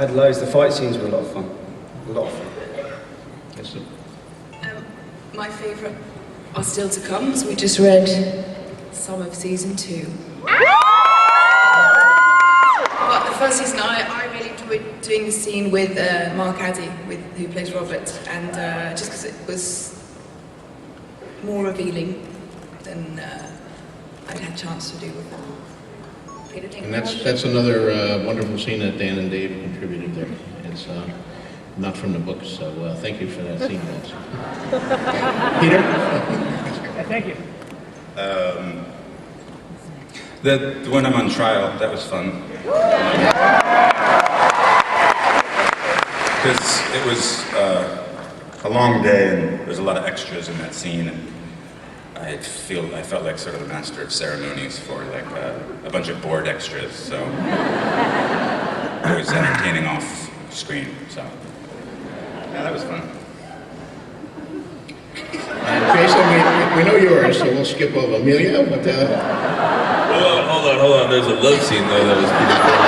had loads. The fight scenes were a lot of fun. A lot of fun. Yes, My favourite are still to come, so we just read some of season 2. But the first season, I really enjoyed doing the scene with Mark Addy, who plays Robert, and just because it was more revealing than I'd had a chance to do before. and that's another wonderful scene that Dan and Dave contributed there. It's not from the book, so thank you for that scene, guys. Peter? Thank you. When I'm on trial, that was fun. Because it was a long day and there's a lot of extras in that scene, and I felt like sort of the master of ceremonies for like a bunch of bored extras, so it was entertaining off screen, so yeah, that was fun. Jason, we know yours, so we'll skip over. Emilia, what Hold on. There's a love scene though that was pretty cool.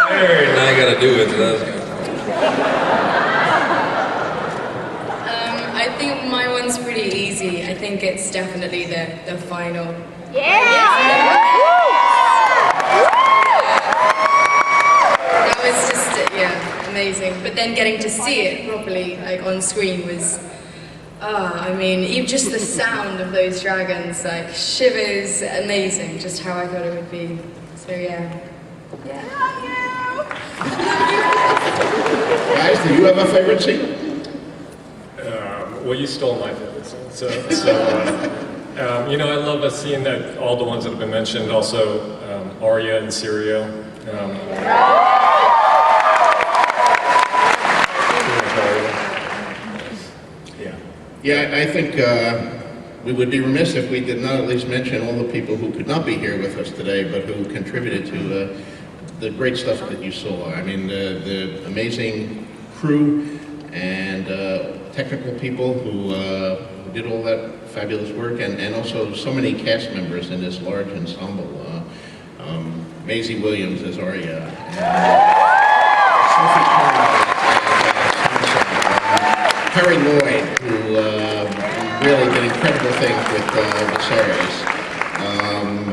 I'm married and I gotta do it, so that was good. I think my one's pretty easy. I think it's definitely the final. That was just, amazing. But then getting to see it properly, like on screen, was, I mean, even just the sound of those dragons, like shivers, amazing. Just how I thought it would be. So yeah. guys, do you have a favorite scene? Well, you stole my favorite scene. I love a scene that all the ones that have been mentioned. Also, Arya and Syria. Yeah, I think we would be remiss if we did not at least mention all the people who could not be here with us today, but who contributed to the great stuff that you saw. I mean, the amazing crew and technical people who did all that fabulous work, and also so many cast members in this large ensemble. Maisie Williams as Arya, Sophie Turner, Harry Lloyd, who really did incredible things with Viserys.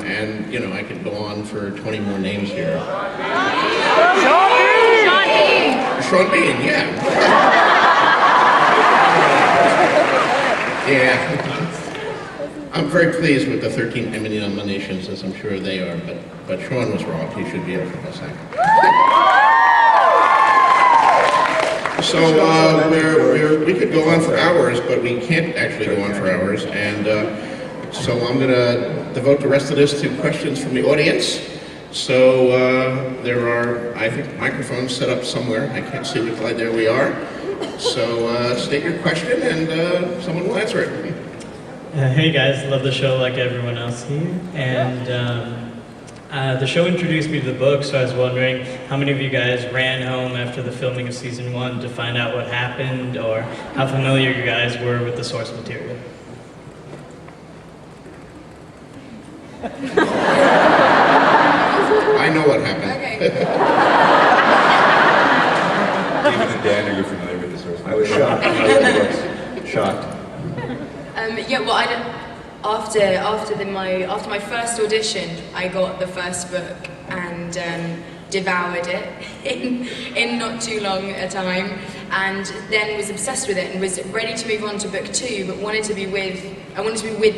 And, I could go on for 20 more names here. Sean Bean, yeah. Yeah. I'm very pleased with the 13 Emmy nominations, as I'm sure they are, but Sean was wrong. He should be up for Best Actor. So we could go on for hours, but we can't actually go on for hours, and so I'm going to devote the rest of this to questions from the audience. So there are, I think, microphones set up somewhere. I can't see which slide. There we are. So state your question, and someone will answer it. Hey guys, love the show like everyone else here. And the show introduced me to the book, so I was wondering how many of you guys ran home after the filming of season 1 to find out what happened, or how familiar you guys were with the source material? I know what happened. Okay. David and Dan, are you familiar with the source? I was shocked. Shocked. After my first audition, I got the first book and devoured it in not too long a time, and then was obsessed with it and was ready to move on to book 2, but wanted to be with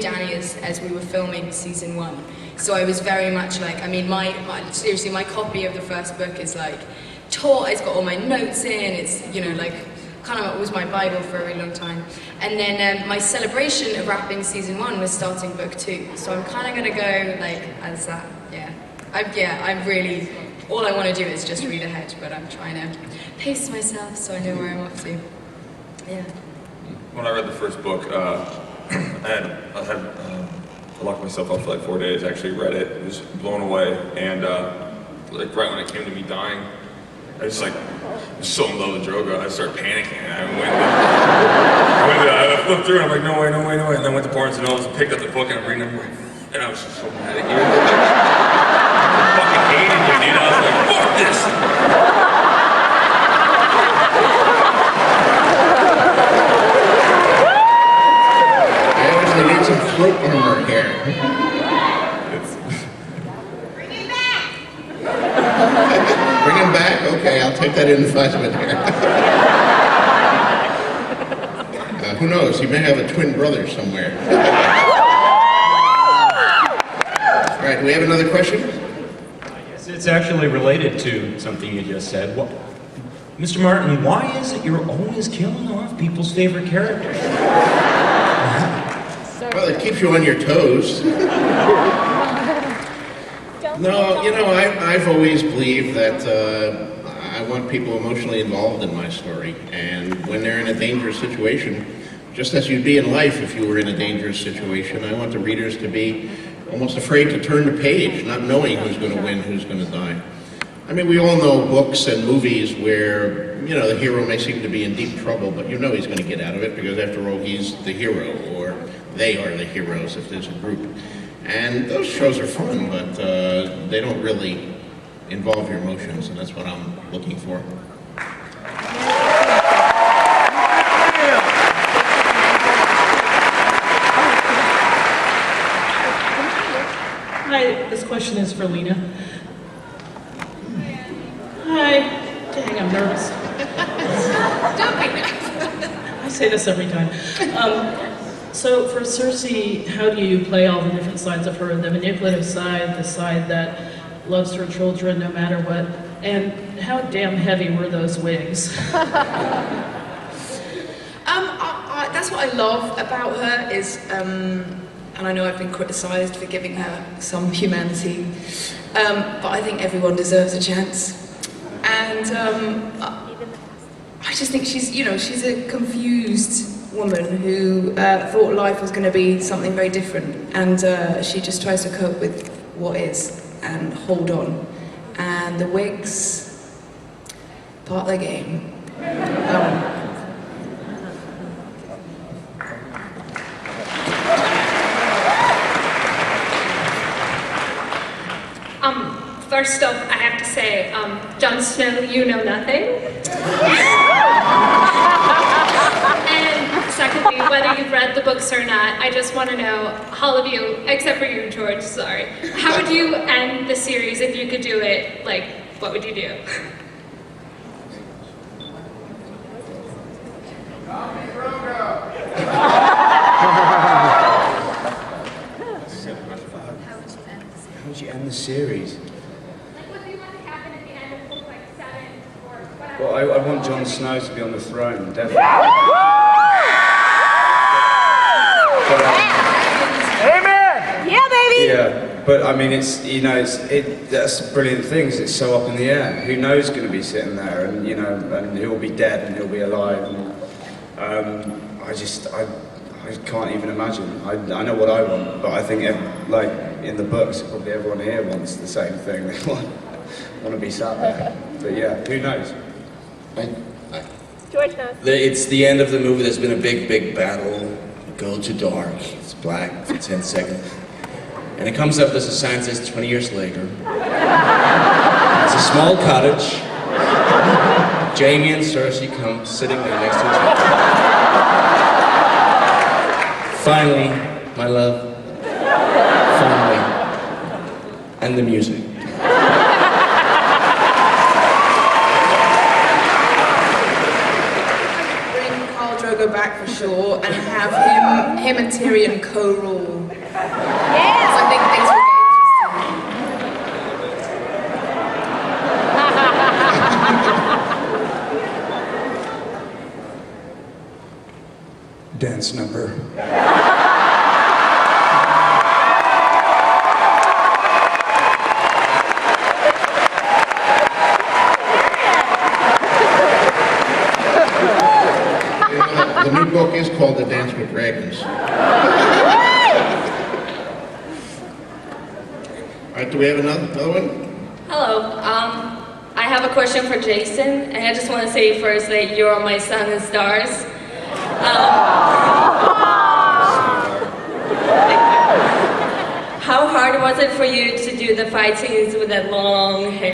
Danny as we were filming season 1. So I was very much like, I mean, my copy of the first book is like taught. It's got all my notes in. It's kind of was my Bible for a really long time. And then my celebration of wrapping season 1 was starting book 2. So I'm kind of going to go as that, I'm really, all I want to do is just read ahead, but I'm trying to pace myself so I know where I'm off to. Yeah. When I read the first book, I locked myself up for like 4 days. I actually read it, was blown away, and right when it came to me dying, I was so in love with Drogo, I started panicking. I flipped through and I'm like, no way. And then I went to Barnes & Noble, picked up the book and I'm reading it, and I was just so mad at you. okay, I'll take that advisement here. Who knows? He may have a twin brother somewhere. All right, do we have another question? Yes, it's actually related to something you just said. Well, Mr. Martin, why is it you're always killing off people's favorite characters? Well, it keeps you on your toes. No, you know, I've always believed that I want people emotionally involved in my story. And when they're in a dangerous situation, just as you'd be in life if you were in a dangerous situation, I want the readers to be almost afraid to turn the page, not knowing who's going to win, who's going to die. I mean, we all know books and movies where, you know, the hero may seem to be in deep trouble, but you know he's going to get out of it because after all, he's the hero, or they are the heroes if there's a group. And those shows are fun, but they don't really involve your emotions, and that's what I'm looking for. Hi, this question is for Lena. Hi. Dang, I'm nervous. Don't be nervous. I say this every time. So for Cersei, how do you play all the different sides of her? The manipulative side, the side that loves her children no matter what, and how damn heavy were those wigs? That's what I love about her is, and I know I've been criticised for giving her some humanity, but I think everyone deserves a chance. And I just think she's, you know, she's a confused woman who thought life was going to be something very different, and she just tries to cope with what is and hold on. And the wigs, part of the game. First off, I have to say, Jon Snow, you know nothing. And secondly, whether you've read the books or not, I just want to know, all of you, except for you, George, sorry, how would you end the series if you could do it? Like, what would you do? How would you end the series? Well, I want Jon Snow to be on the throne, definitely. Amen! Yeah, baby! Yeah, but I mean, it's, you know, that's the brilliant thing, is it's so up in the air. Who knows going to be sitting there, and, you know, and he'll be dead and he'll be alive. And, I can't even imagine. I know what I want, but I think, like, in the books, probably everyone here wants the same thing. They want to be sat there. But yeah, who knows? George knows. It's the end of the movie. There's been a big battle. You go to dark. It's black for 10 seconds. And it comes up as a sign that says 20 years later. It's a small cottage. Jaime and Cersei come sitting there next to each other. Finally, my love. Finally. And the music. Go back for sure and have him and Tyrion co-rule. Yes! I think things will get interesting. Dance number. The new book is called The Dance with Dragons. All right, do we have another one? Hello. I have a question for Jason, and I just want to say first that you're my sun and stars. How hard was it for you to do the fight scenes with that long hair?